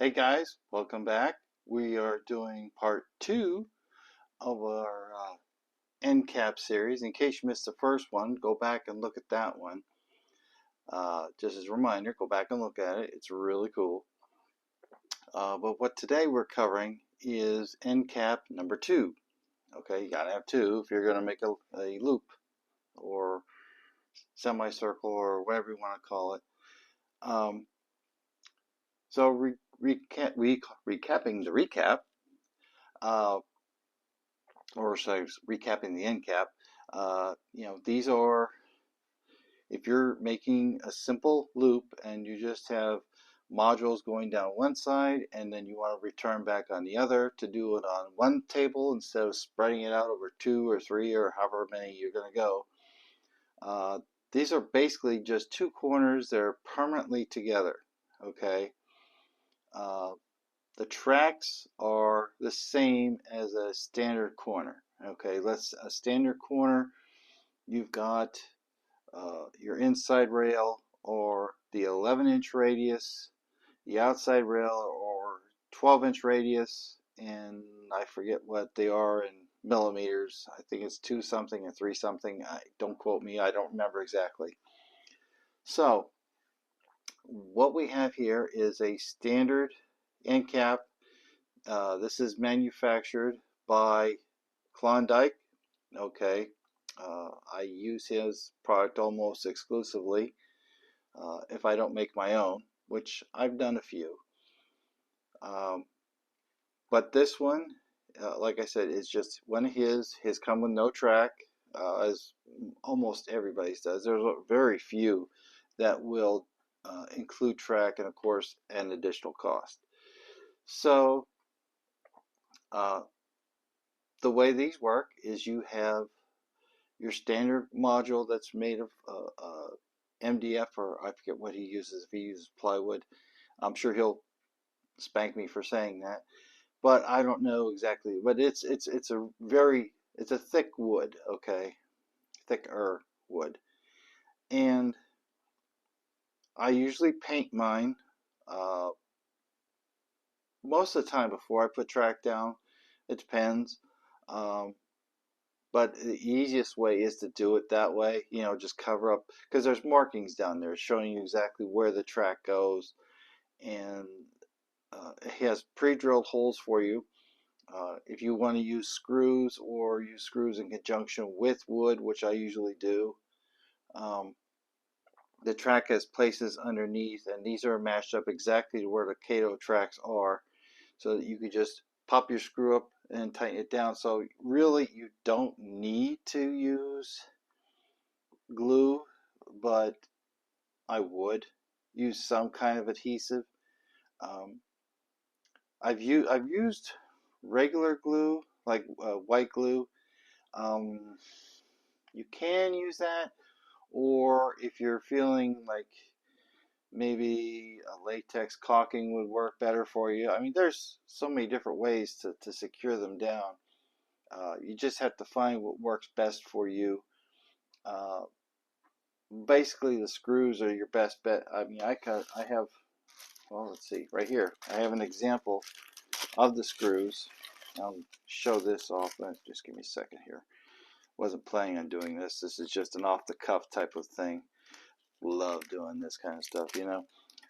Hey guys, welcome back. We are doing part two of our endcap series. In case you missed the first one, go back and look at that one. Just as a reminder, go back and look at it. It's really cool. But what today we're covering is endcap number two. Okay, you gotta have two if you're gonna make a loop or semicircle or whatever you want to call it. Um, so recapping the recap. Uh, or sorry, recapping the end cap, these are, if you're making a simple loop and you just have modules going down one side and then you want to return back on the other to do it on one table instead of spreading it out over two or three or however many you're going to go. These are basically just two corners that are permanently together, okay? Uh, The tracks are the same as a standard corner. Okay, a standard corner, you've got your inside rail or the 11-inch radius, the outside rail or 12-inch radius, and I forget what they are in millimeters. I think it's 2 something and 3 something. Don't quote me, I don't remember exactly. So, what we have here is a standard end cap. This is manufactured by Klawndyke. Okay, I use his product almost exclusively if I don't make my own, which I've done a few. Um, but this one, like I said, is just one of his. His come with no track, as almost everybody's does. There's very few that will include track and, of course, an additional cost. So, uh, the way these work is you have your standard module that's made of MDF, or I forget what he uses, if he uses plywood. I'm sure he'll spank me for saying that, but I don't know exactly. But it's a thick wood, okay, thicker wood, and I usually paint mine most of the time before I put track down. It depends. Um, But the easiest way is to do it that way, just cover up, because there's markings down there showing you exactly where the track goes. And it has pre-drilled holes for you. If you want to use screws or use screws in conjunction with wood, which I usually do, um, the track has places underneath, and these are matched up exactly to where the Kato tracks are, so that you could just pop your screw up and tighten it down. So really you don't need to use glue, but I would use some kind of adhesive. Um, I've used regular glue, like white glue. Um, you can use that, or if you're feeling like maybe a latex caulking would work better for you. I mean, there's so many different ways to secure them down. You just have to find what works best for you. Uh, Basically, the screws are your best bet. I mean, I have, well, let's see, right here. I have an example of the screws. I'll show this off. Just give me a second here. Wasn't planning on doing this. This is just an off-the-cuff type of thing. Love doing this kind of stuff.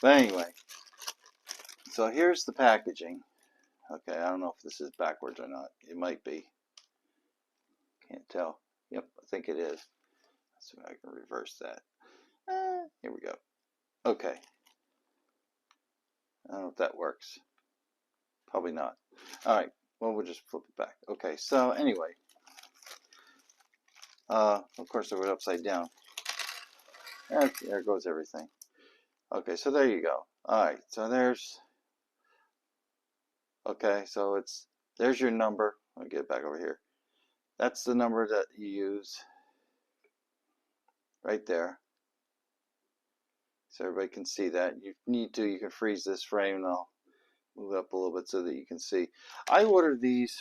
But anyway, so here's the packaging. Okay, I don't know if this is backwards or not. It might be. Can't tell. Yep, I think it is. Let's see if I can reverse that. Here we go. Okay. I don't know if that works. Probably not. All right. Well, we'll just flip it back. Okay. So anyway, of course I went upside down. There goes everything. Okay. So there you go. All right. So okay. So there's your number. Let me get it back over here. That's the number that you use right there. So everybody can see that. You need to, you can freeze this frame, and I'll move it up a little bit so that you can see. I ordered these.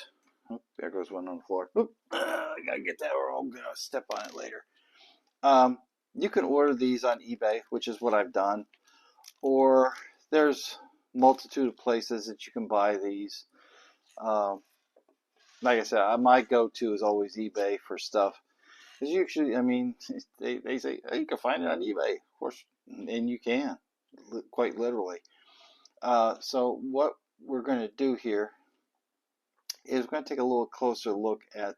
Oh, there goes one on the floor. Oop, I gotta get that, or I'm gonna step on it later. You can order these on eBay, which is what I've done. Or there's multitude of places that you can buy these. Um, like I said, my go-to is always eBay for stuff. Because usually, I mean, they say, hey, you can find it on eBay, of course, and you can, quite literally. So what we're going to do here is we're going to take a little closer look at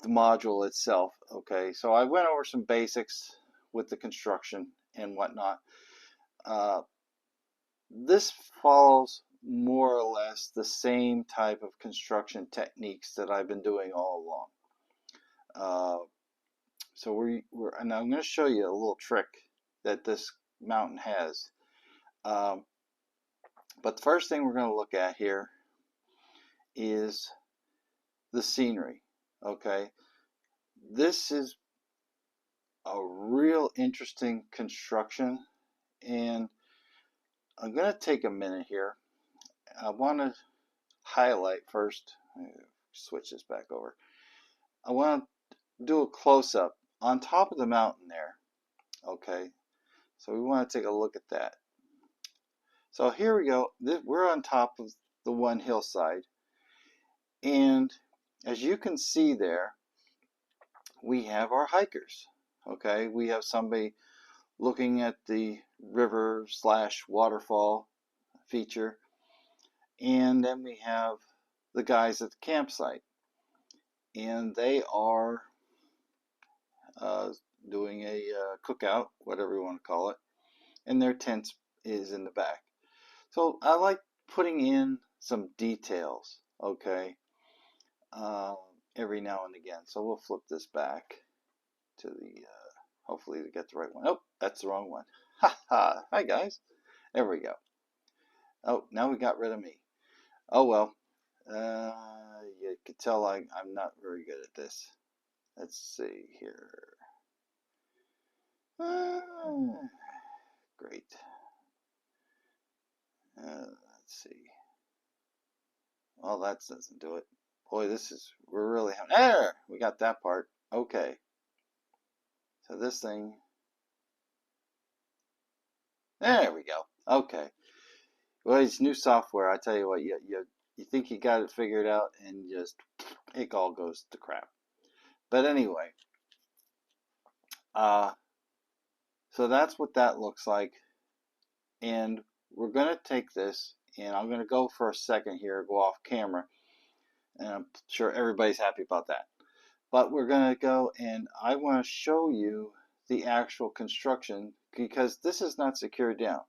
the module itself. Okay, so I went over some basics with the construction and whatnot. This follows more or less the same type of construction techniques that I've been doing all along. So and I'm going to show you a little trick that this mountain has. But the first thing we're going to look at here is the scenery. Okay, this is a real interesting construction, and I'm going to take a minute here. I want to highlight first. Switch this back over. I want to do a close-up on top of the mountain there. Okay, so we want to take a look at that. So here we go. We're on top of the one hillside, and as you can see there, we have our hikers. Okay, we have somebody looking at the river / waterfall feature, and then we have the guys at the campsite, and they are doing a cookout, whatever you want to call it, and their tent is in the back. So I like putting in some details, okay, every now and again. So we'll flip this back to the, hopefully to get the right one. Oh, that's the wrong one. Ha ha. Hi guys. There we go. Oh, now we got rid of me. Oh well. You can tell I'm not very good at this. Let's see here. Great. Let's see. Well, that doesn't do it. Boy, we're really having, there, we got that part. Okay. So this thing, there we go. Okay. Well, it's new software. I tell you what, you think you got it figured out, and just it all goes to crap. But anyway, so that's what that looks like, and we're going to take this, and I'm going to go for a second here, go off camera, and I'm sure everybody's happy about that. But we're going to go, and I want to show you the actual construction, because this is not secured down.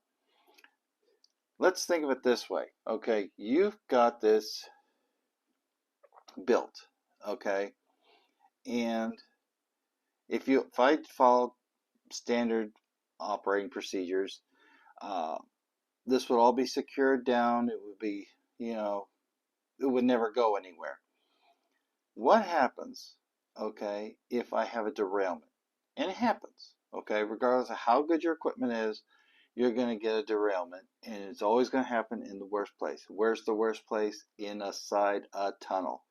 Let's think of it this way. Okay, you've got this built, okay, and if I followed standard operating procedures, this would all be secured down. It would be, it would never go anywhere. What happens, okay, if I have a derailment? And it happens, okay, regardless of how good your equipment is, you're going to get a derailment, and it's always going to happen in the worst place. Where's the worst place? Inside a tunnel.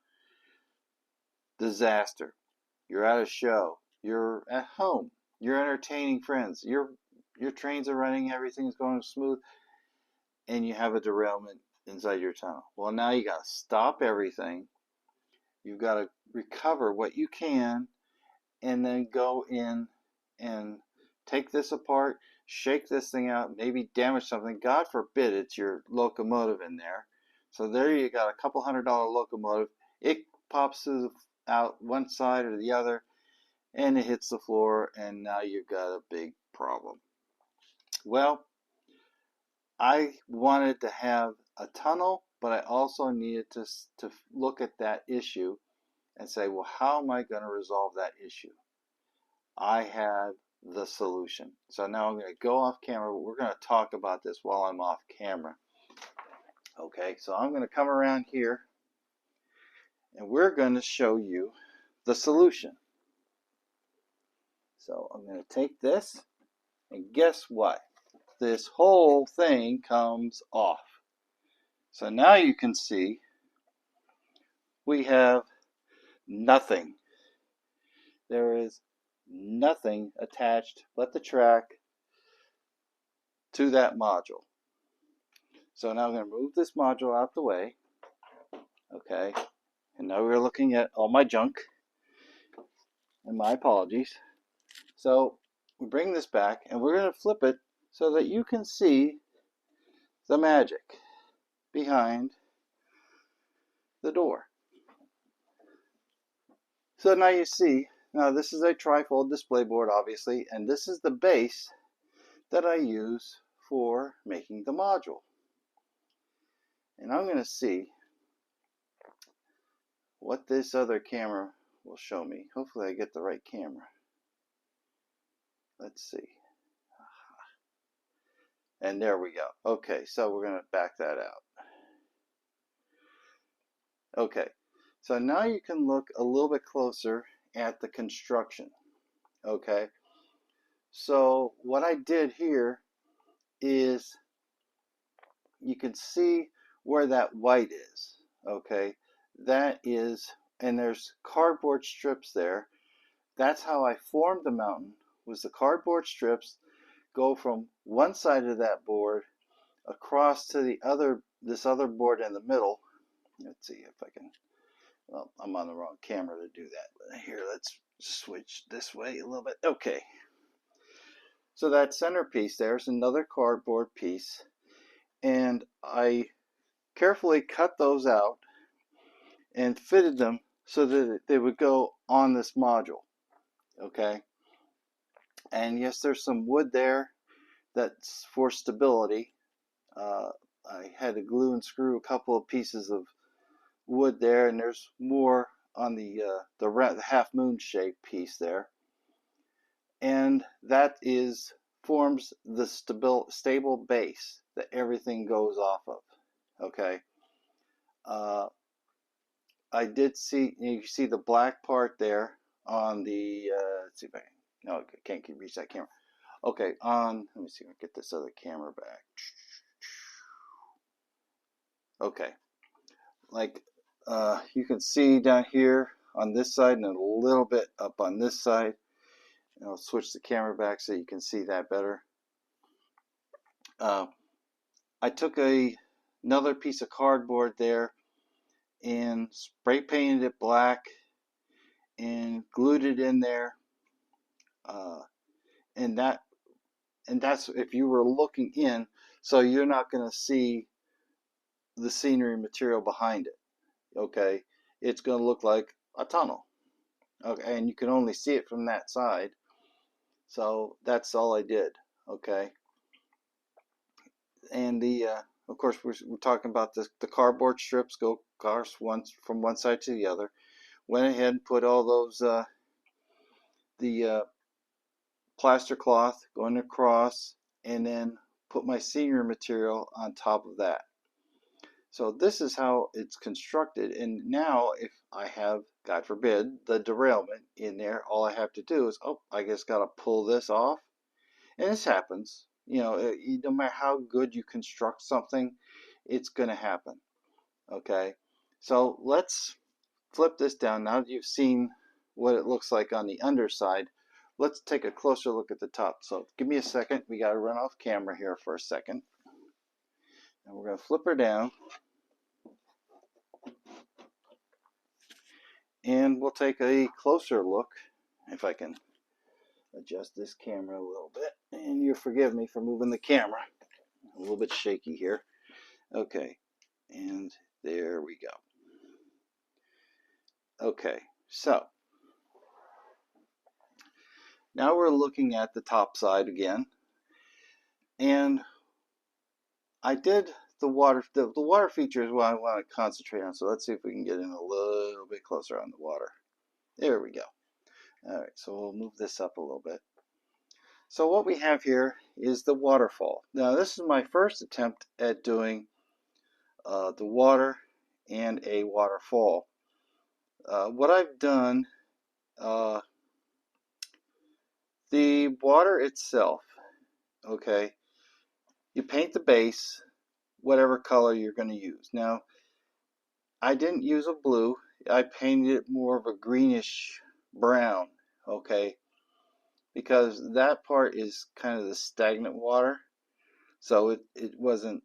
Disaster. You're at a show. You're at home. You're entertaining friends. Your trains are running. Everything's going smooth, and you have a derailment inside your tunnel. Well, now you got to stop everything. You've got to recover what you can, and then go in and take this apart, shake this thing out, maybe damage something. God forbid it's your locomotive in there. So there you got a couple $100 locomotive. It pops out one side or the other, and it hits the floor, and now you've got a big problem. Well, I wanted to have a tunnel, but I also needed to look at that issue and say, well, how am I going to resolve that issue? I had the solution. So now I'm going to go off camera, but we're going to talk about this while I'm off camera. Okay, so I'm going to come around here, and we're going to show you the solution. So I'm going to take this, and guess what? This whole thing comes off. So now you can see we have nothing. There is nothing attached but the track to that module. So now I'm going to move this module out the way. Okay. And now we're looking at all my junk. And my apologies. So we bring this back and we're going to flip it so that you can see the magic behind the door. So now you see, now this is a trifold display board obviously, and this is the base that I use for making the module. And I'm going to see what this other camera will show me. Hopefully I get the right camera. Let's see. And there we go. Okay, so we're going to back that out. Okay, so now you can look a little bit closer at the construction. Okay, so what I did here is you can see where that white is. Okay, that is, and there's cardboard strips there. That's how I formed the mountain, was the cardboard strips go from one side of that board across to the other, this other board in the middle. Let's see if I can, well, I'm on the wrong camera to do that. But here, let's switch this way a little bit. Okay. So that centerpiece there's another cardboard piece. And I carefully cut those out and fitted them so that they would go on this module. Okay. And yes, there's some wood there that's for stability. I had to glue and screw a couple of pieces of wood there, and there's more on the half moon shaped piece there, and that forms the stable base that everything goes off of. Okay. I did see, you see the black part there on the let's see if I can, no, I can't reach that camera. Okay, let me see if I can get this other camera back. Okay, like you can see down here on this side and a little bit up on this side. And I'll switch the camera back so you can see that better. I took another piece of cardboard there and spray painted it black and glued it in there. And that's if you were looking in, so you're not going to see the scenery material behind it. Okay, it's going to look like a tunnel. Okay, and you can only see it from that side. So that's all I did. Okay, and of course we're talking about the cardboard strips go across from one side to the other. Went ahead and put all those the plaster cloth going across, and then put my senior material on top of that. So this is how it's constructed. And now if I have, God forbid, the derailment in there, all I have to do is, oh, I just got to pull this off. And this happens. You know, no matter how good you construct something, it's going to happen. Okay, so let's flip this down. Now that you've seen what it looks like on the underside, let's take a closer look at the top. So give me a second. We got to run off camera here for a second. And we're going to flip her down. And we'll take a closer look, if I can adjust this camera a little bit. And you forgive me for moving the camera. A little bit shaky here. Okay, and there we go. Okay, so now we're looking at the top side again. And I did the water feature is what I want to concentrate on. So let's see if we can get in a little bit closer on the water. There we go. All right, so we'll move this up a little bit. So what we have here is the waterfall. Now this is my first attempt at doing the water and a waterfall. What I've done, the water itself, okay, you paint the base whatever color you're going to use. Now I didn't use a blue, I painted it more of a greenish brown, okay, because that part is kind of the stagnant water, so it wasn't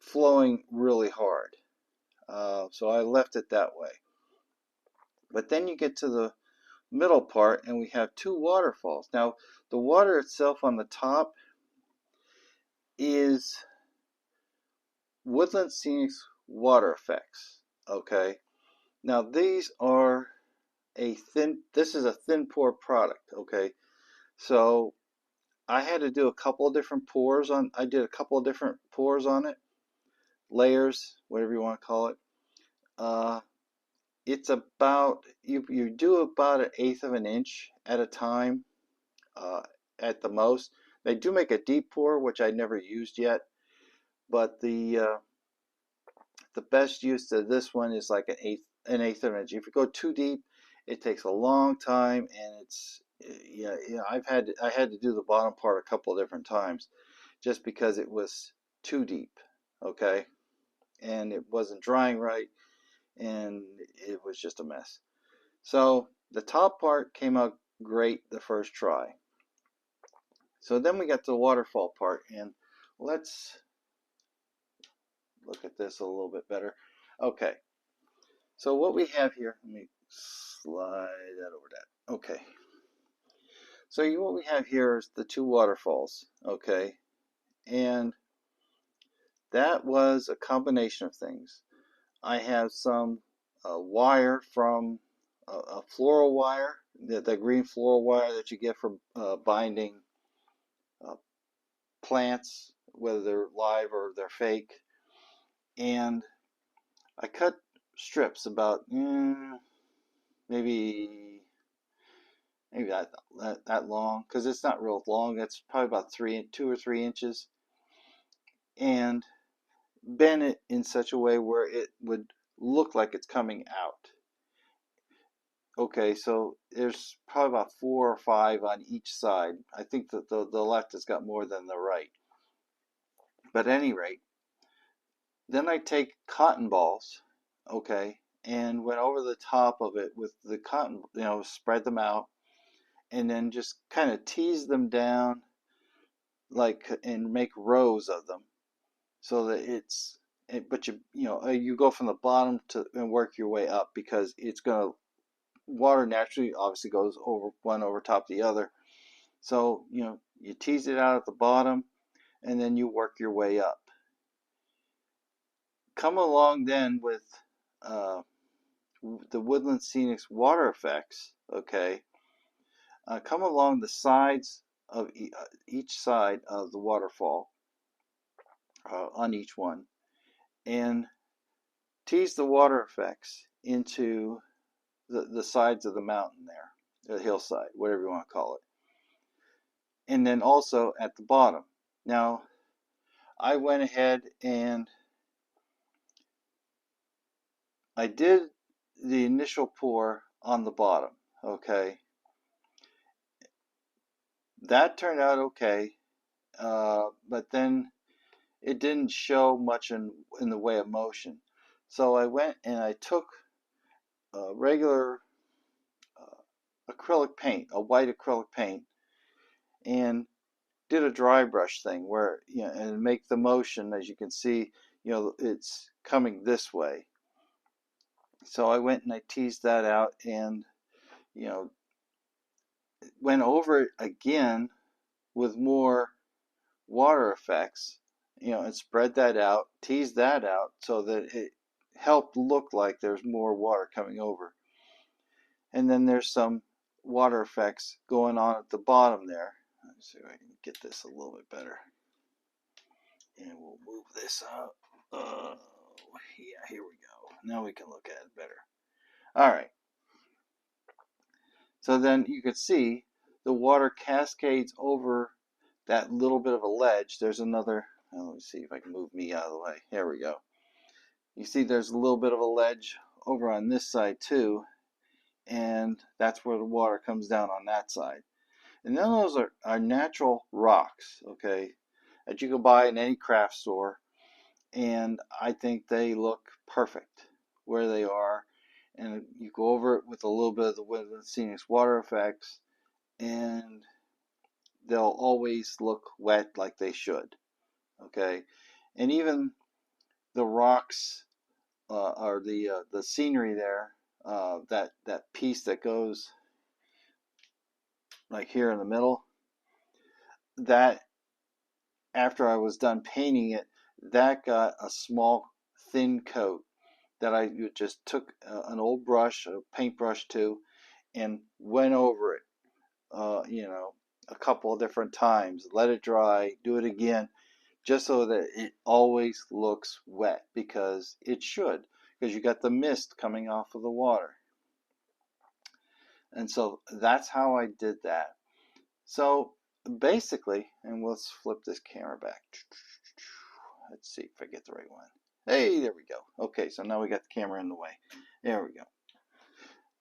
flowing really hard. So I left it that way. But then you get to the middle part and we have two waterfalls. Now the water itself on the top is Woodland Scenic's water effects. Okay. Now these are this is a thin pour product. Okay. So I had to do a couple of different pours on, I did a couple of different pours on it, layers, whatever you want to call it. It's about, you do about 1/8 of an inch at a time, at the most. They do make a deep pour, which I never used yet, but the best use to this one is like an eighth of an inch. If you go too deep, it takes a long time, and it's, yeah, I had to do the bottom part a couple of different times, just because it was too deep, okay, and it wasn't drying right, and it was just a mess. So the top part came out great the first try. So then we got to the waterfall part, and let's look at this a little bit better. Okay, so what we have here, let me slide that over that. Okay, so what we have here is the two waterfalls, okay, and that was a combination of things. I have some wire from a floral wire, the green floral wire that you get for binding uh, plants, whether they're live or they're fake. And I cut strips about maybe that long, because it's not real long. It's probably about 2 or 3 inches, and bend it in such a way where it would look like it's coming out. Okay, so there's probably about 4 or 5 on each side. I think that the left has got more than the right. But at any rate, then I take cotton balls, okay, and went over the top of it with the cotton, spread them out, and then just kind of tease them down, like, and make rows of them, so that but you go from the bottom to and work your way up, because it's gonna, water naturally obviously goes over one over top of the other. So you tease it out at the bottom, and then you work your way up. Come along then with the Woodland Scenic's water effects, okay, come along the sides of each side of the waterfall, on each one, and tease the water effects into the sides of the mountain there, the hillside, whatever you want to call it. And then also at the bottom. Now, I went ahead and I did the initial pour on the bottom, okay. That turned out okay, but then it didn't show much in the way of motion. So I went and I took a regular acrylic paint, a white acrylic paint, and did a dry brush thing where, and make the motion, as you can see, it's coming this way. So I went and I teased that out, and went over it again with more water effects, and spread that out, teased that out, so that it helped look like there's more water coming over. And then there's some water effects going on at the bottom there. Let's see if I can get this a little bit better. And we'll move this up. Yeah, here we go. Now we can look at it better. All right. So then you can see the water cascades over that little bit of a ledge. There's another, let me see if I can move me out of the way. Here we go. You see there's a little bit of a ledge over on this side too, and that's where the water comes down on that side. And then those are natural rocks, okay, that you can buy in any craft store, and I think they look perfect where they are. And you go over it with a little bit of the Woodland Scenic's water effects, and they'll always look wet like they should, okay. And even the rocks or the scenery there, that piece that goes like here in the middle, that after I was done painting it, that got a small thin coat that I just took an old brush, a paintbrush too, and went over it, a couple of different times, let it dry, do it again, just so that it always looks wet, because it should, because you got the mist coming off of the water. And so that's how I did that. So basically, and let's flip this camera back. Let's see if I get the right one. Hey, there we go. Okay, so now we got the camera in the way. There we go.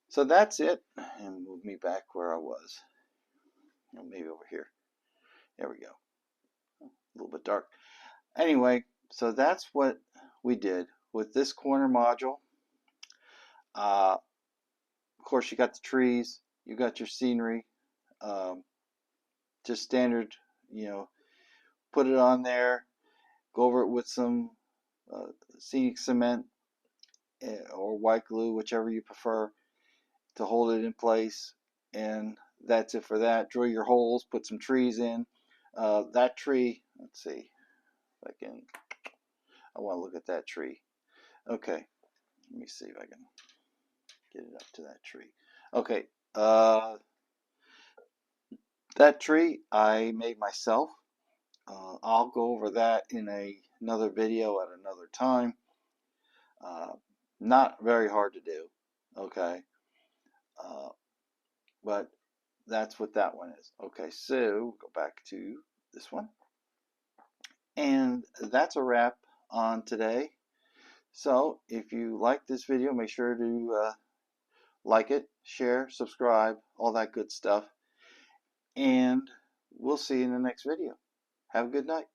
So that's it. And move me back where I was. Maybe over here. There we go. A little bit dark. Anyway, so that's what we did with this corner module. Of course, you got the trees. You got your scenery. Just standard, put it on there. Go over it with some scenic cement or white glue, whichever you prefer, to hold it in place. And that's it for that. Drill your holes, put some trees in. That tree, let's see if I want to look at that tree. Okay, let me see if I can get it up to that tree. Okay, that tree I made myself. I'll go over that in another video at another time. Not very hard to do, okay? But that's what that one is. Okay, so go back to this one. And that's a wrap on today. So if you like this video, make sure to like it, share, subscribe, all that good stuff. And we'll see you in the next video. Have a good night.